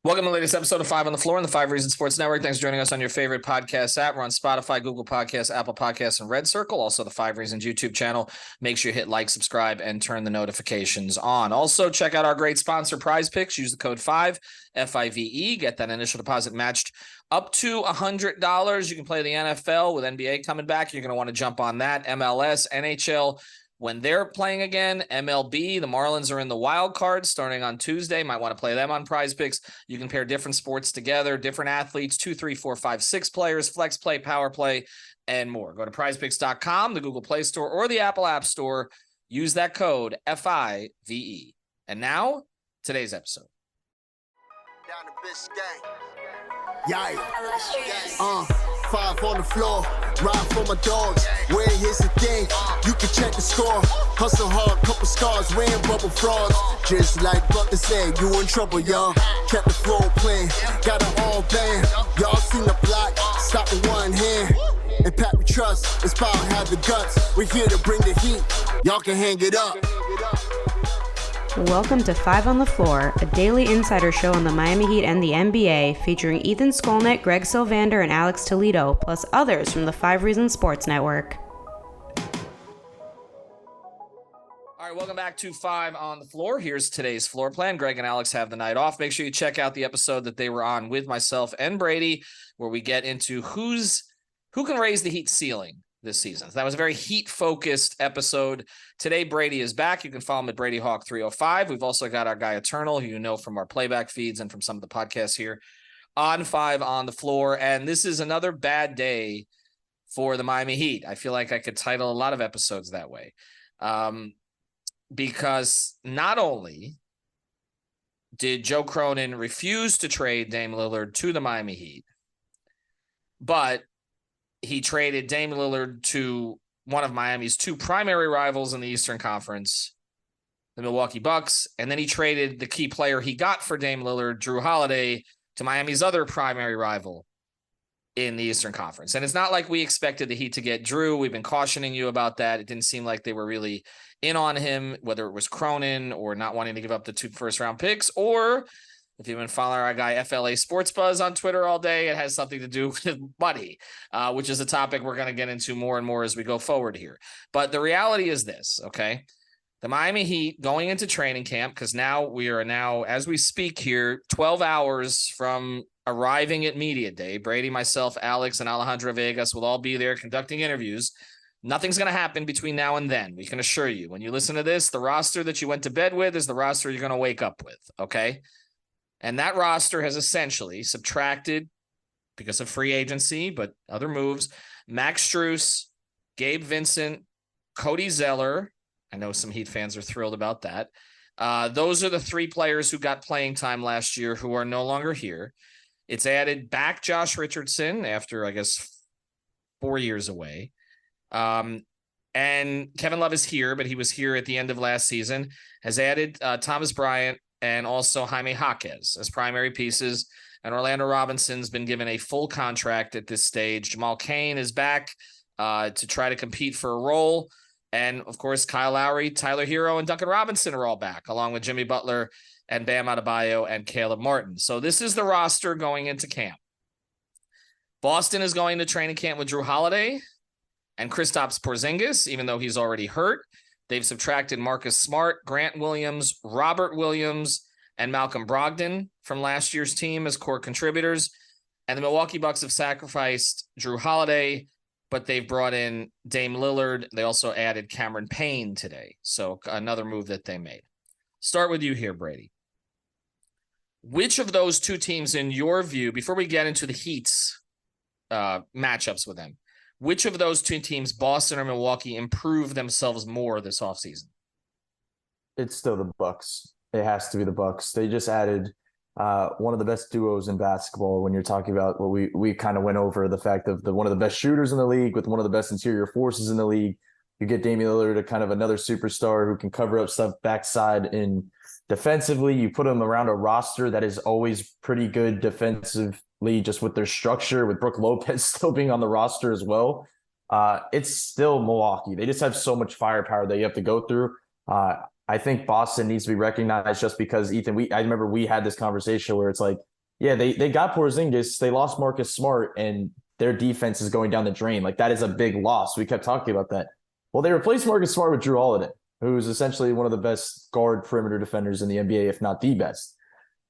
Welcome to the latest episode of 5 on the Floor on the 5 Reasons Sports Network. Thanks for joining us on your favorite podcast app. We're on Spotify, Google Podcasts, Apple Podcasts, and Red Circle. Also, the 5 Reasons YouTube channel. Make sure you hit like, subscribe, and turn the notifications on. Also, check out our great sponsor, Prize Picks. Use the code 5, F-I-V-E. Get that initial deposit matched up to $100. You can play the NFL with NBA coming back. You're going to want to jump on that. MLS, NHL, when they're playing again. MLB, the Marlins are in the wild card starting on Tuesday. Might want to play them on Prize Picks. You can pair different sports together, different athletes, 2, 3, 4, 5, 6 players, flex play, power play, and more. Go to prizepicks.com, the Google Play Store, or the Apple App Store. Use that code F-I-V-E. And now, today's episode. Down the Biscayne. Yeah. 5 on the floor, ride for my dogs. Where here's the thing, you can check the score. Hustle hard, couple scars, wearing bubble frogs. Just like Buck said, you in trouble, y'all. Kept the floor playing, got it all band. Y'all seen the block, stop with one hand. And Pat we trust, it's power, have the guts. We're here to bring the heat, y'all can hang it up. Welcome to 5 on the Floor, a daily insider show on the Miami Heat and the NBA, featuring Ethan Skolnick, Greg Sylvander, and Alex Toledo, plus others from the 5 Reasons Sports Network. All right, welcome back to 5 on the Floor. Here's today's floor plan. Greg and Alex have the night off. Make sure you check out the episode that they were on with myself and Brady, where we get into who can raise the Heat ceiling this season. So that was a very Heat-focused episode. Today, Brady is back. You can follow him at BradyHawk305. We've also got our guy Eternal, who you know from our playback feeds and from some of the podcasts here on 5 on the Floor. And this is another bad day for the Miami Heat. I feel like I could title a lot of episodes that way. Because not only did Joe Cronin refuse to trade Dame Lillard to the Miami Heat, but he traded Dame Lillard to one of Miami's 2 primary rivals in the Eastern Conference, the Milwaukee Bucks, and then he traded the key player he got for Dame Lillard, Jrue Holiday, to Miami's other primary rival in the Eastern Conference. And it's not like we expected the Heat to get Jrue. We've been cautioning you about that. It didn't seem like they were really in on him, whether it was Cronin or not wanting to give up the 2 first-round picks, or if you've been following our guy FLA Sports Buzz on Twitter all day, it has something to do with money, which is a topic we're going to get into more and more as we go forward here. But the reality is this, okay? The Miami Heat going into training camp, because we are now, as we speak here, 12 hours from arriving at Media Day. Brady, myself, Alex, and Alejandro Vegas will all be there conducting interviews. Nothing's going to happen between now and then. We can assure you. When you listen to this, the roster that you went to bed with is the roster you're going to wake up with, okay? And that roster has essentially subtracted, because of free agency, but other moves, Max Strus, Gabe Vincent, Cody Zeller. I know some Heat fans are thrilled about that. Those are the 3 players who got playing time last year who are no longer here. It's added back Josh Richardson after, I guess, 4 years away. And Kevin Love is here, but he was here at the end of last season. Has added Thomas Bryant and also Jaime Jaquez as primary pieces. And Orlando Robinson's been given a full contract at this stage. Jamal Cain is back to try to compete for a role. And, of course, Kyle Lowry, Tyler Hero, and Duncan Robinson are all back, along with Jimmy Butler and Bam Adebayo and Caleb Martin. So this is the roster going into camp. Boston is going to training camp with Jrue Holiday and Kristaps Porzingis, even though he's already hurt. They've subtracted Marcus Smart, Grant Williams, Robert Williams, and Malcolm Brogdon from last year's team as core contributors. And the Milwaukee Bucks have sacrificed Jrue Holiday, but they've brought in Dame Lillard. They also added Cameron Payne today. So another move that they made. Start with you here, Brady. Which of those 2 teams, in your view, before we get into the Heat's matchups with them, which of those 2 teams, Boston or Milwaukee, improved themselves more this offseason? It's still the Bucks. It has to be the Bucks. They just added one of the best duos in basketball when you're talking about what we kind of went over, the fact of one of the best shooters in the league with one of the best interior forces in the league. You get Damian Lillard, a kind of another superstar who can cover up stuff backside and defensively. You put him around a roster that is always pretty good defensively, just with their structure, with Brook Lopez still being on the roster as well. It's still Milwaukee. They just have so much firepower that you have to go through. I think Boston needs to be recognized just because, Ethan, I remember we had this conversation where it's like, Yeah, they got Porzingis. They lost Marcus Smart, and their defense is going down the drain. Like, that is a big loss. We kept talking about that. Well, they replaced Marcus Smart with Jrue Holiday, who is essentially one of the best guard perimeter defenders in the NBA, if not the best.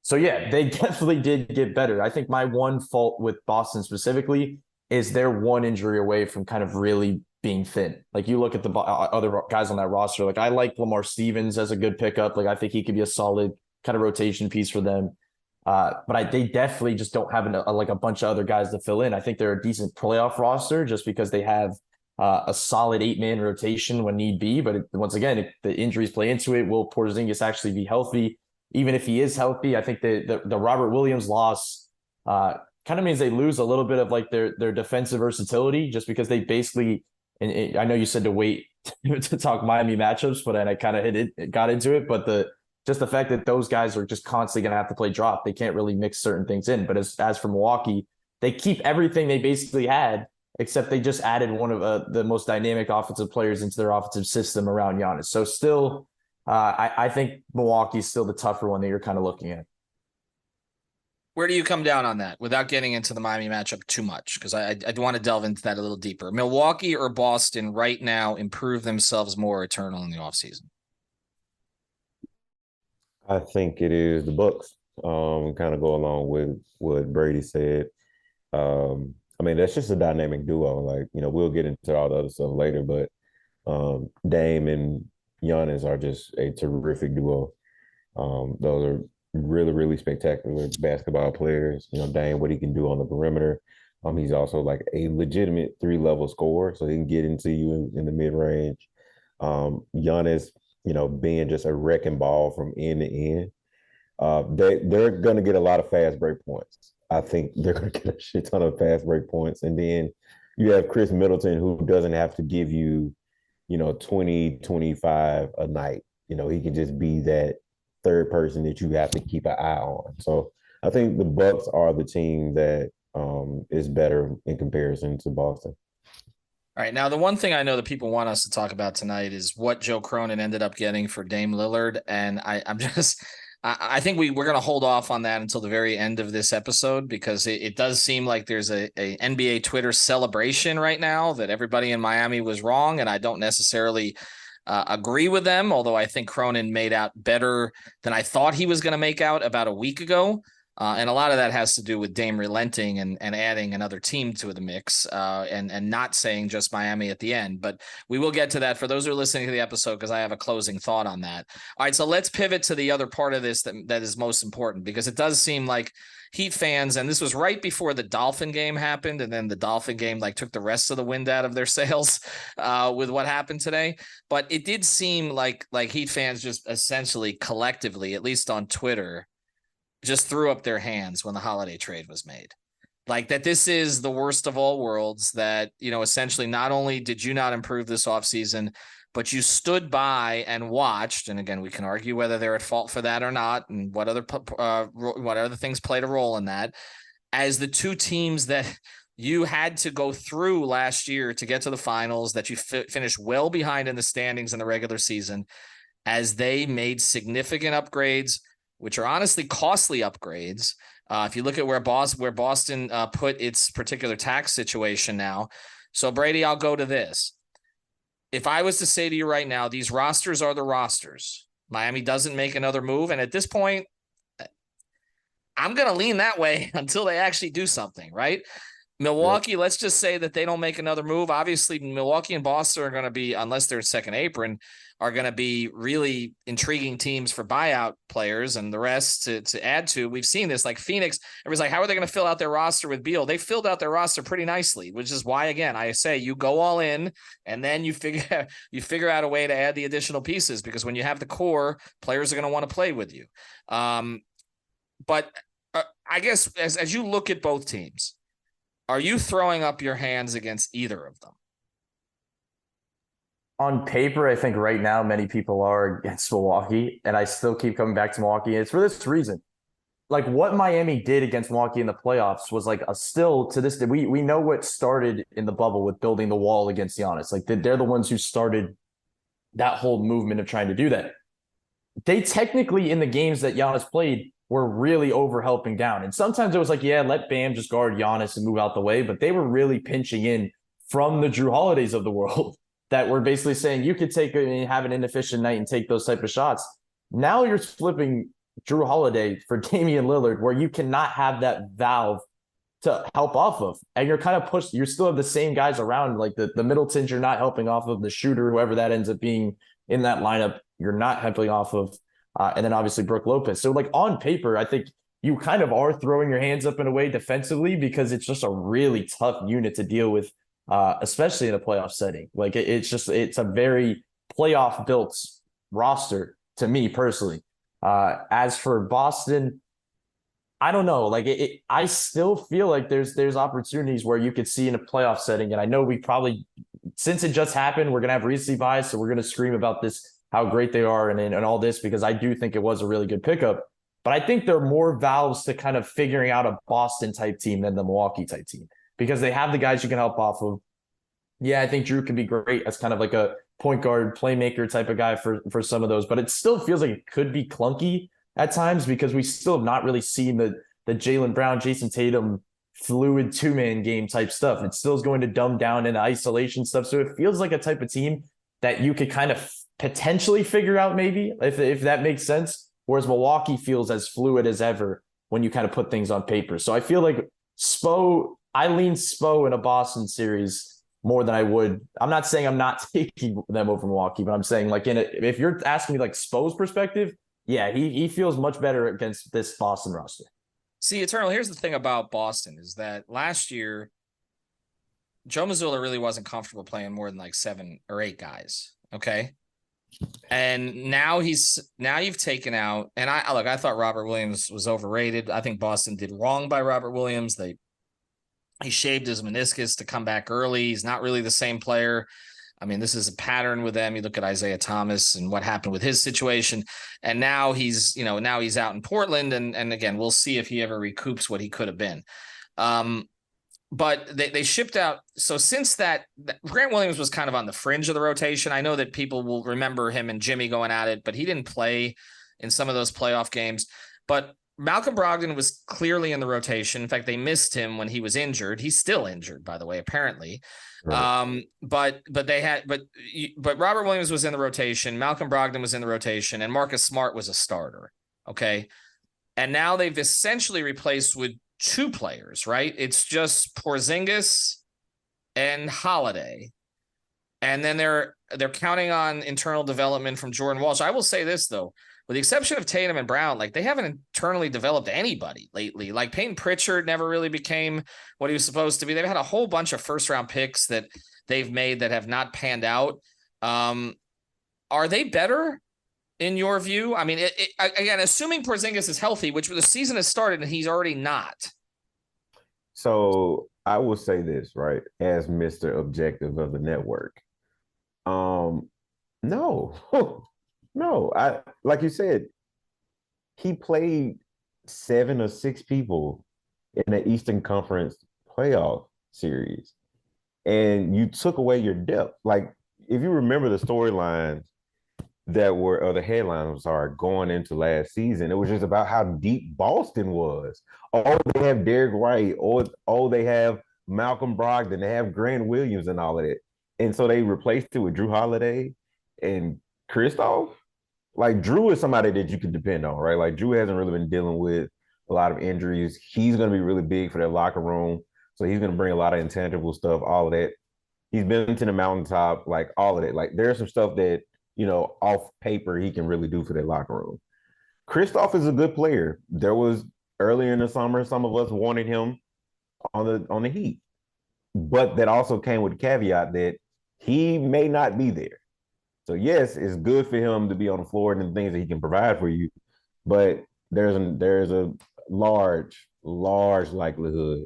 So, yeah, they definitely did get better. I think my one fault with Boston specifically is they're one injury away from kind of really being thin. Like, you look at the other guys on that roster. Like, I like Lamar Stevens as a good pickup. Like, I think he could be a solid kind of rotation piece for them. But they definitely just don't have a bunch of other guys to fill in. I think they're a decent playoff roster just because they have a solid 8-man rotation when need be. But once again, if the injuries play into it, will Porzingis actually be healthy? Even if he is healthy, I think the Robert Williams loss kind of means they lose a little bit of like their defensive versatility, just because they basically, and I know you said to wait to talk Miami matchups, but I kind of got into it. But just the fact that those guys are just constantly going to have to play drop. They can't really mix certain things in. But as for Milwaukee, they keep everything they basically had, except they just added one of the most dynamic offensive players into their offensive system around Giannis. So still, I think Milwaukee's still the tougher one that you're kind of looking at. Where do you come down on that without getting into the Miami matchup too much? Because I want to delve into that a little deeper. Milwaukee or Boston right now improve themselves more eternal in the offseason? I think it is the Bucks. Kind of go along with what Brady said. I mean, that's just a dynamic duo. Like, we'll get into all the other stuff later, but Dame and Giannis are just a terrific duo. Those are really, really spectacular basketball players. Dame, what he can do on the perimeter. He's also like a legitimate 3-level scorer, so he can get into you in the mid-range. Giannis, being just a wrecking ball from end to end. They're going to get a lot of fast break points. I think they're going to get a shit ton of fast break points. And then you have Chris Middleton, who doesn't have to give you, 20, 25 a night. He can just be that third person that you have to keep an eye on. So I think the Bucks are the team that is better in comparison to Boston. All right. Now, the one thing I know that people want us to talk about tonight is what Joe Cronin ended up getting for Dame Lillard. And I think we're going to hold off on that until the very end of this episode, because it does seem like there's a NBA Twitter celebration right now that everybody in Miami was wrong. And I don't necessarily agree with them, although I think Cronin made out better than I thought he was going to make out about a week ago. And a lot of that has to do with Dame relenting and adding another team to the mix and not saying just Miami at the end. But we will get to that for those who are listening to the episode, because I have a closing thought on that. All right, so let's pivot to the other part of this that is most important, because it does seem like Heat fans, and this was right before the Dolphin game happened, and then the Dolphin game took the rest of the wind out of their sails with what happened today. But it did seem like Heat fans just essentially collectively, at least on Twitter, just threw up their hands when the Holiday trade was made. Like, that this is the worst of all worlds, that, essentially not only did you not improve this offseason, but you stood by and watched. And again, we can argue whether they're at fault for that or not, and what other things played a role in that, as the two teams that you had to go through last year to get to the finals, that you finished well behind in the standings in the regular season, as they made significant upgrades, which are honestly costly upgrades. If you look at where Boston put its particular tax situation now. So, Brady, I'll go to this. If I was to say to you right now, these rosters are the rosters, Miami doesn't make another move, and at this point, I'm going to lean that way until they actually do something, right? Milwaukee, let's just say that they don't make another move. Obviously, Milwaukee and Boston are going to be, unless they're second apron, are going to be really intriguing teams for buyout players, and the rest to add to. We've seen this, like Phoenix. Everybody's like, how are they going to fill out their roster with Beal? They filled out their roster pretty nicely, which is why, again, I say you go all in, and then you figure out a way to add the additional pieces, because when you have the core, players are going to want to play with you. But I guess as you look at both teams, are you throwing up your hands against either of them? On paper, I think right now many people are against Milwaukee, and I still keep coming back to Milwaukee. And it's for this reason. Like, what Miami did against Milwaukee in the playoffs was like still to this day. We know what started in the bubble with building the wall against Giannis. Like, they're the ones who started that whole movement of trying to do that. They technically, in the games that Giannis played, were really over helping down. And sometimes it was like, yeah, let Bam just guard Giannis and move out the way. But they were really pinching in from the Jrue Holidays of the world that were basically saying you could have an inefficient night and take those type of shots. Now you're flipping Jrue Holiday for Damian Lillard, where you cannot have that valve to help off of. And you're kind of pushed. You still have the same guys around, like the Middletons you're not helping off of, the shooter, whoever that ends up being in that lineup, you're not helping off of. And then obviously Brook Lopez. So like on paper, I think you kind of are throwing your hands up in a way defensively because it's just a really tough unit to deal with, especially in a playoff setting. Like it's a very playoff built roster to me personally. As for Boston, I don't know. Like I still feel like there's opportunities where you could see in a playoff setting. And I know we probably, since it just happened, we're going to have recency bias. So we're going to scream about this, how great they are and all this, because I do think it was a really good pickup. But I think there are more valves to kind of figuring out a Boston type team than the Milwaukee type team, because they have the guys you can help off of. Yeah, I think Jrue could be great as kind of like a point guard playmaker type of guy for some of those, but it still feels like it could be clunky at times because we still have not really seen the Jaylen Brown, Jason Tatum fluid two-man game type stuff. It still is going to dumb down into isolation stuff. So it feels like a type of team that you could kind of potentially figure out maybe if that makes sense. Whereas Milwaukee feels as fluid as ever when you kind of put things on paper. So I feel like I lean Spo in a Boston series more than I would. I'm not saying I'm not taking them over Milwaukee, but I'm saying like if you're asking me like Spo's perspective, yeah, he feels much better against this Boston roster. See, Eternal, here's the thing about Boston is that last year, Joe Mazzulla really wasn't comfortable playing more than like 7 or 8 guys. Okay. And now you've taken out, and I thought Robert Williams was overrated. I think Boston did wrong by Robert Williams. He shaved his meniscus to come back early. He's not really the same player. I mean, this is a pattern with them. You look at Isaiah Thomas and what happened with his situation. And now he's out in Portland. And again, we'll see if he ever recoups what he could have been. But they shipped out. So since that, Grant Williams was kind of on the fringe of the rotation. I know that people will remember him and Jimmy going at it, but he didn't play in some of those playoff games. But Malcolm Brogdon was clearly in the rotation. In fact, they missed him when he was injured. He's still injured, by the way, apparently. Right. But Robert Williams was in the rotation. Malcolm Brogdon was in the rotation, and Marcus Smart was a starter. Okay. And now they've essentially replaced with 2 players, right? It's just Porzingis and Holiday. And then they're counting on internal development from Jordan Walsh. I will say this, though. With the exception of Tatum and Brown, like they haven't internally developed anybody lately. Like Peyton Pritchard never really became what he was supposed to be. They've had a whole bunch of first-round picks that they've made that have not panned out. Are they better in your view? I mean, again, assuming Porzingis is healthy, which the season has started and he's already not. So I will say this, right, as Mr. Objective of the network. No. No, like you said, he played 7 or 6 people in the Eastern Conference playoff series, and you took away your depth. Like, if you remember the storylines or the headlines, going into last season, it was just about how deep Boston was. Oh, they have Derek White, or they have Malcolm Brogdon, they have Grant Williams and all of that. And so they replaced it with Jrue Holiday and Kristoff. Like, Jrue is somebody that you can depend on, right? Like, Jrue hasn't really been dealing with a lot of injuries. He's going to be really big for their locker room. So he's going to bring a lot of intangible stuff, all of that. He's been to the mountaintop, like all of it. Like, there's some stuff that, off paper, he can really do for their locker room. Kristoff is a good player. There was earlier in the summer, some of us wanted him on the Heat. But that also came with the caveat that he may not be there. So yes, it's good for him to be on the floor and the things that he can provide for you, but there's a large likelihood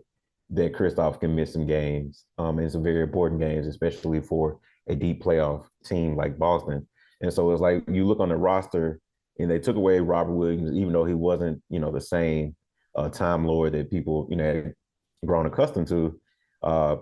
that Kristoff can miss some games, and some very important games, especially for a deep playoff team like Boston. And so it's like you look on the roster, and they took away Robert Williams, even though he wasn't, the same Time Lord that people, had grown accustomed to.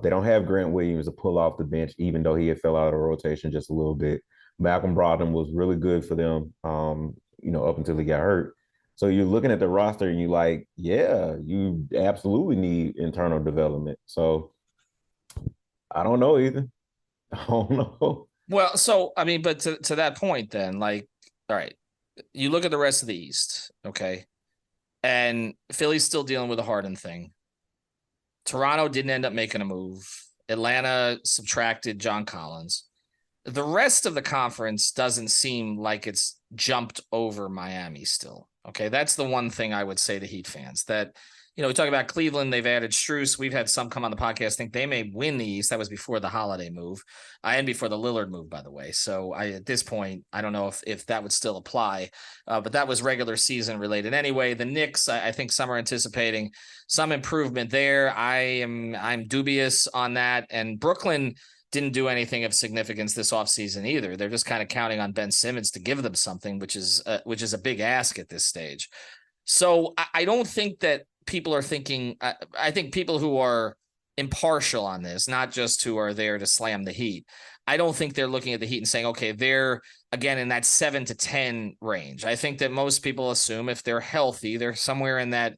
They don't have Grant Williams to pull off the bench, even though he had fell out of the rotation just a little bit. Malcolm Brogdon was really good for them, up until he got hurt. So you're looking at the roster and you're like, yeah, you absolutely need internal development. So I don't know either. I don't know. Well, so I mean, but to that point, then, like, all right, you look at the rest of the East, okay, and Philly's still dealing with the Harden thing. Toronto didn't end up making a move. Atlanta subtracted John Collins. The rest of the conference doesn't seem like it's jumped over Miami still. Okay, that's the one thing I would say to Heat fans that, we talk about Cleveland. They've added Strus. We've had some come on the podcast think they may win the East. That was before the Holiday move, and before the Lillard move, by the way. So at this point, I don't know if that would still apply, but that was regular season related anyway. The Knicks, I think some are anticipating some improvement there. I'm dubious on that, and Brooklyn didn't do anything of significance this offseason either. They're just kind of counting on Ben Simmons to give them something, which is a big ask at this stage. So I don't think that people are thinking. I think people who are impartial on this, not just who are there to slam the Heat, I don't think they're looking at the Heat and saying, okay, they're again in that 7 to 10 range. I think that most people assume if they're healthy, they're somewhere in that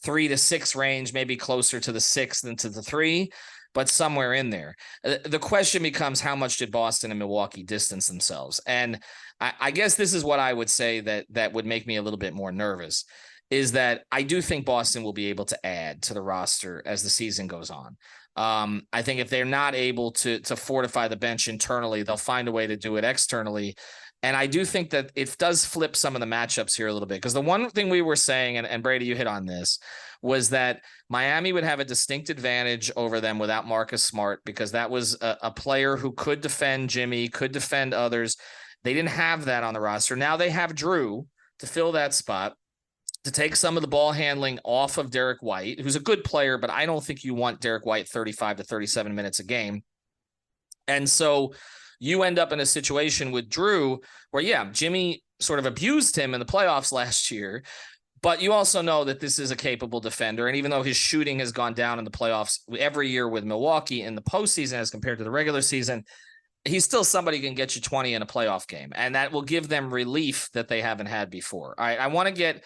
3 to 6 range, maybe closer to the 6 than to the 3. But somewhere in there. The question becomes, how much did Boston and Milwaukee distance themselves? And I guess this is what I would say that would make me a little bit more nervous, is that I do think Boston will be able to add to the roster as the season goes on. I think if they're not able to fortify the bench internally, they'll find a way to do it externally. And I do think that it does flip some of the matchups here a little bit, because the one thing we were saying, and Brady, you hit on this, was that Miami would have a distinct advantage over them without Marcus Smart, because that was a player who could defend Jimmy, could defend others. They didn't have that on the roster. Now they have Jrue to fill that spot, to take some of the ball handling off of Derek White, who's a good player, but I don't think you want Derek White 35 to 37 minutes a game. And so you end up in a situation with Jrue where, yeah, Jimmy sort of abused him in the playoffs last year, but you also know that this is a capable defender. And even though his shooting has gone down in the playoffs every year with Milwaukee in the postseason as compared to the regular season, he's still somebody who can get you 20 in a playoff game. And that will give them relief that they haven't had before. All right, I want to get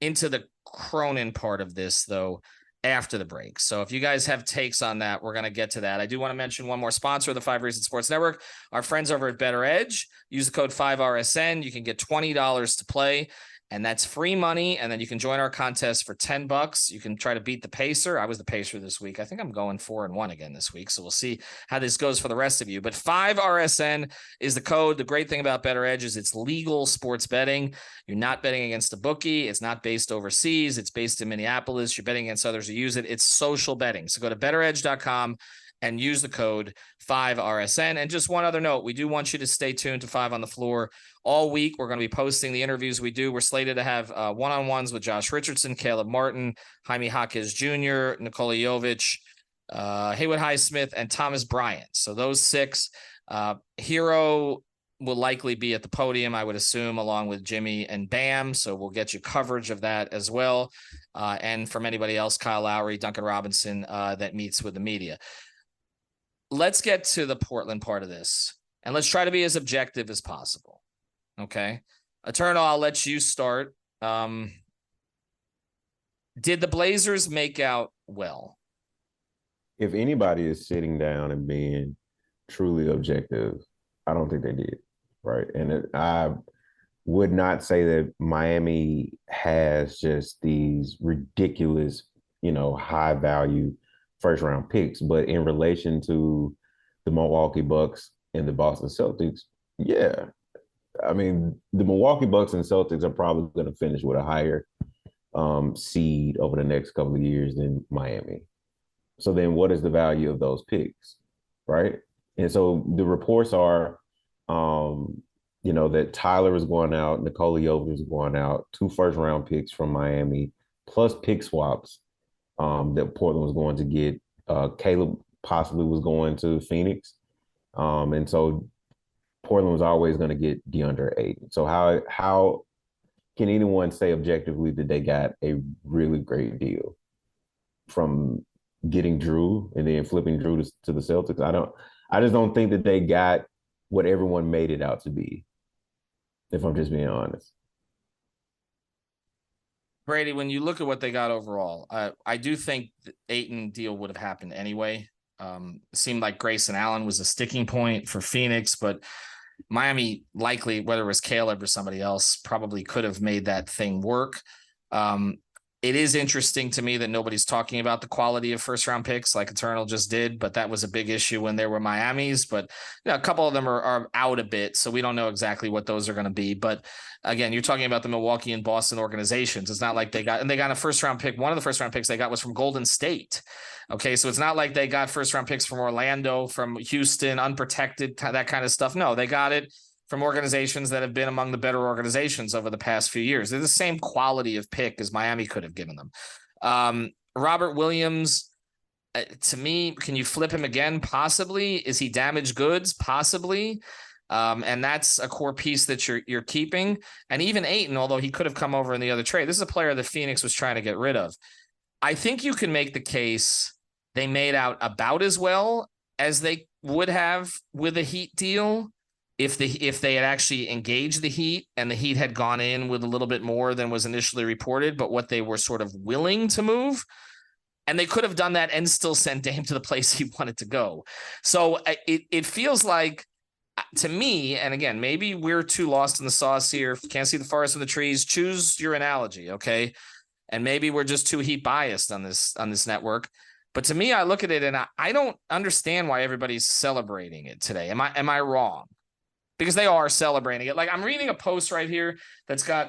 into the Cronin part of this, though, after the break. So if you guys have takes on that, we're going to get to that. I do want to mention one more sponsor of the 5 Reasons Sports Network, our friends over at Better Edge. Use the code 5RSN. You can get $20 to play, and that's free money. And then you can join our contest for $10. You can try to beat the Pacer. I was the Pacer this week. I think I'm going 4-1 again this week. So we'll see how this goes for the rest of you. But 5RSN is the code. The great thing about Better Edge is it's legal sports betting. You're not betting against a bookie. It's not based overseas. It's based in Minneapolis. You're betting against others who use it. It's social betting. So go to betteredge.com and use the code 5RSN. And just one other note, we do want you to stay tuned to 5 on the Floor all week. We're going to be posting the interviews we do. We're slated to have one-on-ones with Josh Richardson, Caleb Martin, Jaime Jaquez Jr., Nikola Jovic, Haywood Highsmith, and Thomas Bryant. So those 6. Hero will likely be at the podium, I would assume, along with Jimmy and Bam. So we'll get you coverage of that as well. And from anybody else, Kyle Lowry, Duncan Robinson, that meets with the media. Let's get to the Portland part of this, and let's try to be as objective as possible. Okay. Eternal, I'll let you start. Did the Blazers make out well? If anybody is sitting down and being truly objective, I don't think they did. Right. And I would not say that Miami has just these ridiculous, high value first round picks, but in relation to the Milwaukee Bucks and the Boston Celtics, yeah. I mean, the Milwaukee Bucks and Celtics are probably going to finish with a higher seed over the next couple of years than Miami. So then what is the value of those picks, right? And so the reports are, that Tyler is going out, Nikola Jovic is going out, 2 first-round picks from Miami, plus pick swaps that Portland was going to get. Caleb possibly was going to Phoenix. And so Portland was always going to get DeAndre Ayton. So how can anyone say objectively that they got a really great deal from getting Jrue and then flipping Jrue to the Celtics? I just don't think that they got what everyone made it out to be, if I'm just being honest. Brady, when you look at what they got overall, I do think the Ayton deal would have happened anyway. It seemed like Grayson Allen was a sticking point for Phoenix, but Miami likely, whether it was Caleb or somebody else, probably could have made that thing work. It is interesting to me that nobody's talking about the quality of first round picks like Eternal just did, but that was a big issue when there were Miami's, but a couple of them are out a bit. So we don't know exactly what those are going to be. But again, you're talking about the Milwaukee and Boston organizations. It's not like they got a first round pick. One of the first round picks they got was from Golden State. Okay. So it's not like they got first round picks from Orlando, from Houston, unprotected, that kind of stuff. No, they got it from organizations that have been among the better organizations over the past few years. They're the same quality of pick as Miami could have given them. Robert Williams, to me, can you flip him again? Possibly. Is he damaged goods? Possibly. And that's a core piece that you're keeping. And even Ayton, although he could have come over in the other trade, this is a player that Phoenix was trying to get rid of. I think you can make the case they made out about as well as they would have with a Heat deal if they had actually engaged the Heat and the Heat had gone in with a little bit more than was initially reported, but what they were sort of willing to move. And they could have done that and still sent Dame to the place he wanted to go. So it feels like, to me, and again, maybe we're too lost in the sauce here. Can't see the forest from the trees. Choose your analogy, okay? And maybe we're just too Heat biased on this network. But to me, I look at it and I don't understand why everybody's celebrating it today. Am I wrong? Because they are celebrating it. Like, I'm reading a post right here that's got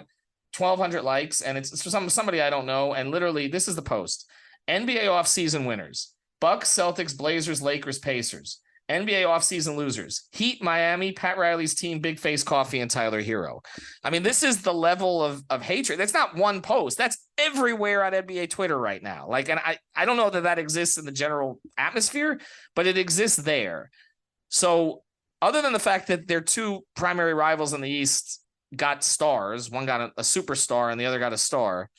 1,200 likes, and it's for somebody I don't know. And literally, this is the post: NBA offseason winners: Bucks, Celtics, Blazers, Lakers, Pacers. NBA offseason losers: Heat, Miami, Pat Riley's team, Big Face Coffee, and Tyler Hero. I mean, this is the level of hatred. That's not one post. That's everywhere on NBA Twitter right now. Like, and I don't know that exists in the general atmosphere, but it exists there. So other than the fact that their two primary rivals in the East got stars, one got a superstar and the other got a star,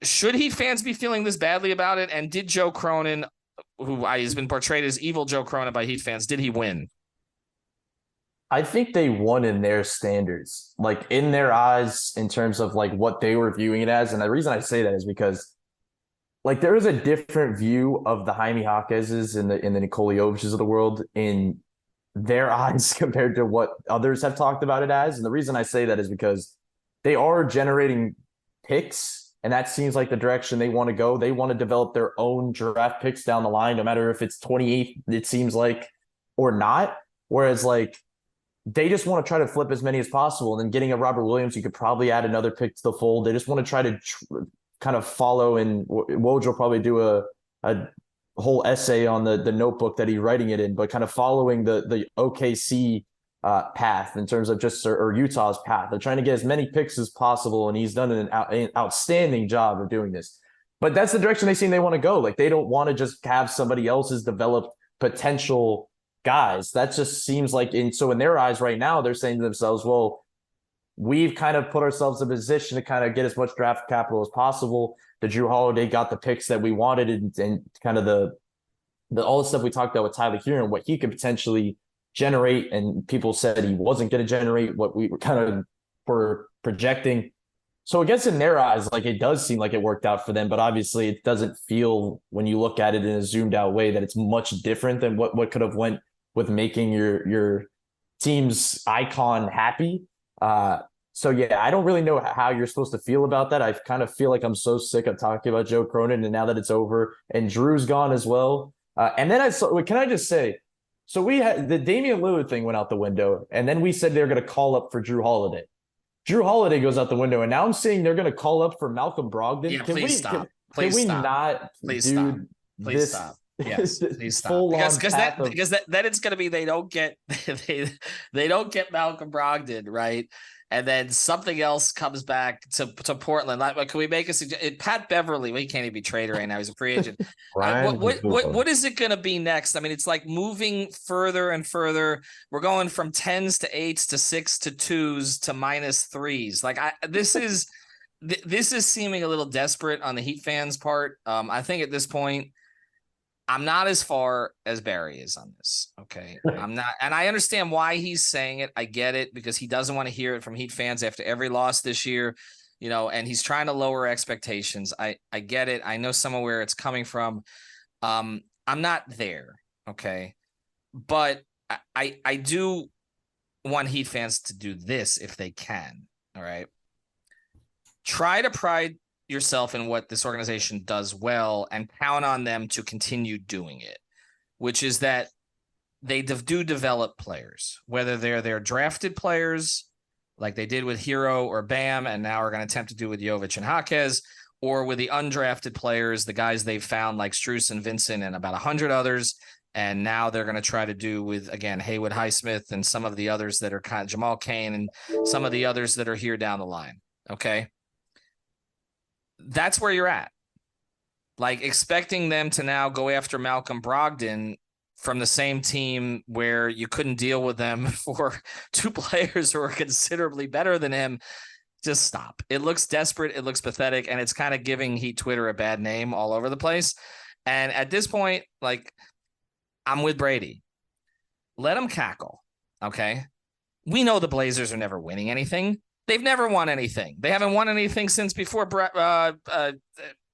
should Heat fans be feeling this badly about it? And did Joe Cronin, who has been portrayed as evil Joe Cronin by Heat fans, did he win? I think they won in their standards, like in their eyes, in terms of like what they were viewing it as. And the reason I say that is because like there is a different view of the Jaime Jaquez's and the Nikola Jovic's of the world in their eyes compared to what others have talked about it as. And the reason I say that is because they are generating picks, and that seems like the direction they want to go. They want to develop their own draft picks down the line, no matter if it's 28, it seems like, or not. Whereas like they just want to try to flip as many as possible. And then getting a Robert Williams, you could probably add another pick to the fold. They just want to try to kind of follow, and Woj will probably do a whole essay on the notebook that he's writing it in, but kind of following the OKC path in terms of just or Utah's path. They're trying to get as many picks as possible, and he's done an outstanding job of doing this. But that's the direction they seem they want to go. Like they don't want to just have somebody else's developed potential guys. That just seems like in their eyes right now, they're saying to themselves, well, we've kind of put ourselves in a position to kind of get as much draft capital as possible. The Jrue Holiday got the picks that we wanted, and kind of the all the stuff we talked about with Tyler Hero and what he could potentially generate. And people said he wasn't going to generate what we were kind of were projecting. So I guess in their eyes, like it does seem like it worked out for them, but obviously it doesn't feel when you look at it in a zoomed out way that it's much different than what could have went with making your team's icon happy. So yeah, I don't really know how you're supposed to feel about that. I kind of feel like I'm so sick of talking about Joe Cronin, and now that it's over and Jrue's gone as well. And then can I just say, so we had the Damian Lillard thing went out the window, and then we said they were going to call up for Jrue Holiday. Jrue Holiday goes out the window, and now I'm seeing they're going to call up for Malcolm Brogdon. Yeah, can please stop. Please stop. Please stop. Please stop. Yes, please stop. Because then it's going to be they don't get Malcolm Brogdon, right? And then something else comes back to Portland. Like, can we make a suggestion? Pat Beverly, he can't even be traded right now. He's a free agent. What is it going to be next? I mean, it's like moving further and further. We're going from 10s to 8s to 6s to 2s to -3s. Like this is seeming a little desperate on the Heat fans' part. I think at this point, I'm not as far as Barry is on this. Okay. I'm not. And I understand why he's saying it. I get it because he doesn't want to hear it from Heat fans after every loss this year. and he's trying to lower expectations. I get it. I know some of where it's coming from. I'm not there. Okay. But I do want Heat fans to do this if they can. All right. Try to pride yourself in what this organization does well and count on them to continue doing it, which is that they do develop players, whether they're their drafted players like they did with Hero or Bam, and now are going to attempt to do with Jovic and Jaquez, or with the undrafted players, the guys they've found like Strus and Vincent and about 100 others. And now they're going to try to do with, again, Haywood Highsmith and some of the others that are kind of Jamal Cain and some of the others that are here down the line. Okay. That's where you're at. Like expecting them to now go after Malcolm Brogdon from the same team where you couldn't deal with them for two players who are considerably better than him. Just stop. It looks desperate. It looks pathetic. And it's kind of giving Heat Twitter a bad name all over the place. And at this point, like, I'm with Brady. Let them cackle. Okay. We know the Blazers are never winning anything. They've never won anything. They haven't won anything since before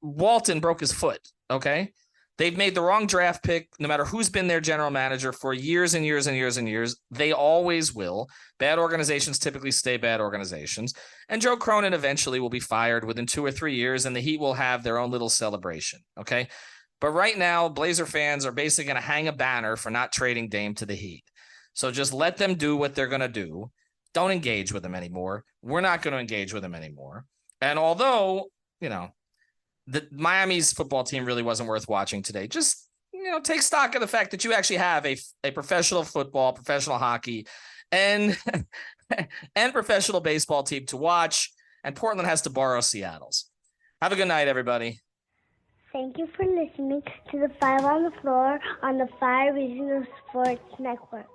Walton broke his foot. Okay. They've made the wrong draft pick, no matter who's been their general manager for years and years and years and years. They always will. Bad organizations typically stay bad organizations. And Joe Cronin eventually will be fired within 2 or 3 years, and the Heat will have their own little celebration. Okay. But right now, Blazer fans are basically going to hang a banner for not trading Dame to the Heat. So just let them do what they're going to do. Don't engage with them anymore. We're not going to engage with them anymore. And although, the Miami's football team really wasn't worth watching today, just, take stock of the fact that you actually have a professional football, professional hockey, and professional baseball team to watch. And Portland has to borrow Seattle's. Have a good night, everybody. Thank you for listening to the Five on the Floor on the Five Regional Sports Network.